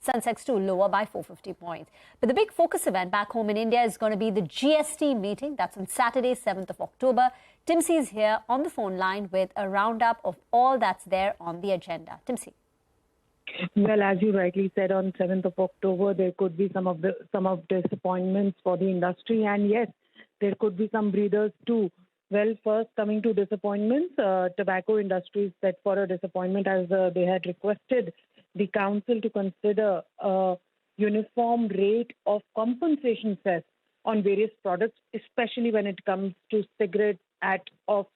Sensex 2 lower by 450 points. But the big focus event back home in India is going to be the GST meeting. That's on Saturday, 7th of October. Timsy is here on the phone line with a roundup of all that's there on the agenda. Timsy. Well, as you rightly said, on 7th of October, there could be some of disappointments for the industry. And yes, there could be some breathers too. Well, first, coming to disappointments, tobacco industry is set for a disappointment as they had requested the council to consider a uniform rate of compensation cess on various products, especially when it comes to cigarettes of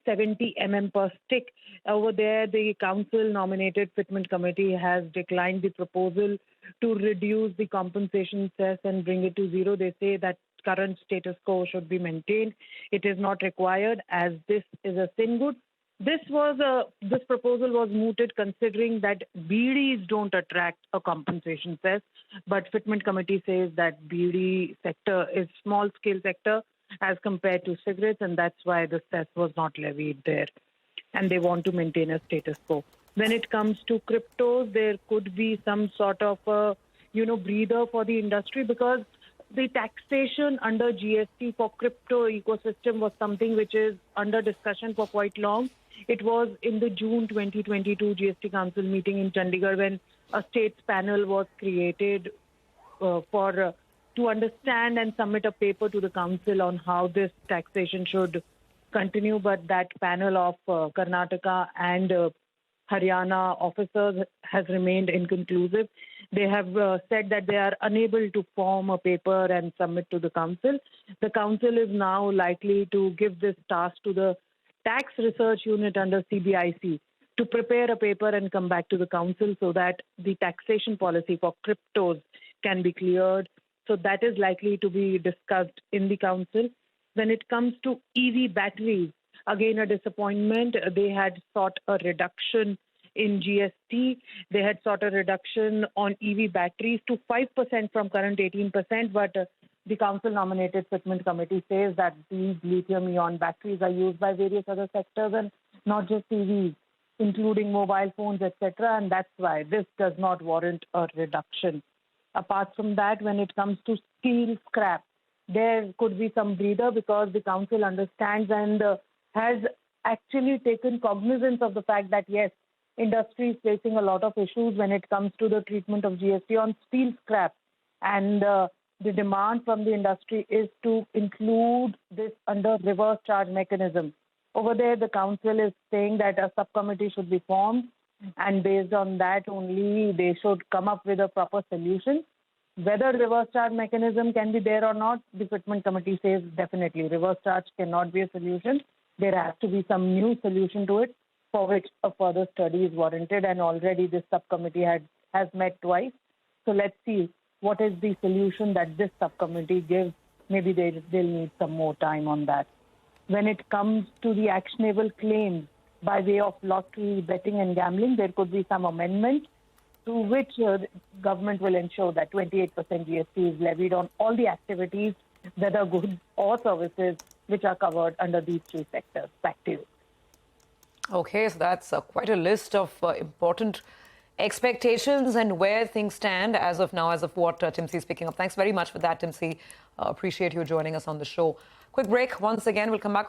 70 per stick. Over there, the council-nominated fitment committee has declined the proposal to reduce the compensation cess and bring it to zero. They say that current status quo should be maintained. It is not required as this is a sin good. This proposal was mooted considering that BDs don't attract a compensation cess, but fitment committee says that BD sector is small-scale sector as compared to cigarettes, and that's why the cess was not levied there. And they want to maintain a status quo. When it comes to cryptos, there could be some sort of a, breather for the industry because the taxation under GST for crypto ecosystem was something which is under discussion for quite long. It was in the June 2022 GST Council meeting in Chandigarh when a states panel was created to understand and submit a paper to the council on how this taxation should continue. But that panel of Karnataka and Haryana officers has remained inconclusive. They have said that they are unable to form a paper and submit to the council. The council is now likely to give this task to the tax research unit under CBIC to prepare a paper and come back to the council so that the taxation policy for cryptos can be cleared. So that is likely to be discussed in the council. When it comes to EV batteries, again a disappointment. They had sought a reduction in GST. They had sought a reduction on EV batteries to 5% from current 18%, but the council-nominated fitment committee says that these lithium-ion batteries are used by various other sectors and not just EVs, including mobile phones, etc., and that's why this does not warrant a reduction. Apart from that, when it comes to steel scrap, there could be some breather because the council understands and has actually taken cognizance of the fact that, yes, industry is facing a lot of issues when it comes to the treatment of GST on steel scrap. And the demand from the industry is to include this under reverse charge mechanism. Over there, the council is saying that a subcommittee should be formed, and based on that only they should come up with a proper solution. Whether reverse charge mechanism can be there or not, the fitment committee says definitely reverse charge cannot be a solution. There has to be some new solution to it for which a further study is warranted, and already this subcommittee has met twice. So let's see what is the solution that this subcommittee gives. Maybe they'll need some more time on that. When it comes to the actionable claims by way of lottery, betting and gambling, there could be some amendment through which government will ensure that 28% GST is levied on all the activities, whether goods or services, which are covered under these three sectors. Back to you. Okay, so that's quite a list of important expectations and where things stand as of now, as of what Timsy is picking up. Thanks very much for that, Timsy. Appreciate you joining us on the show. Quick break. Once again, we'll come back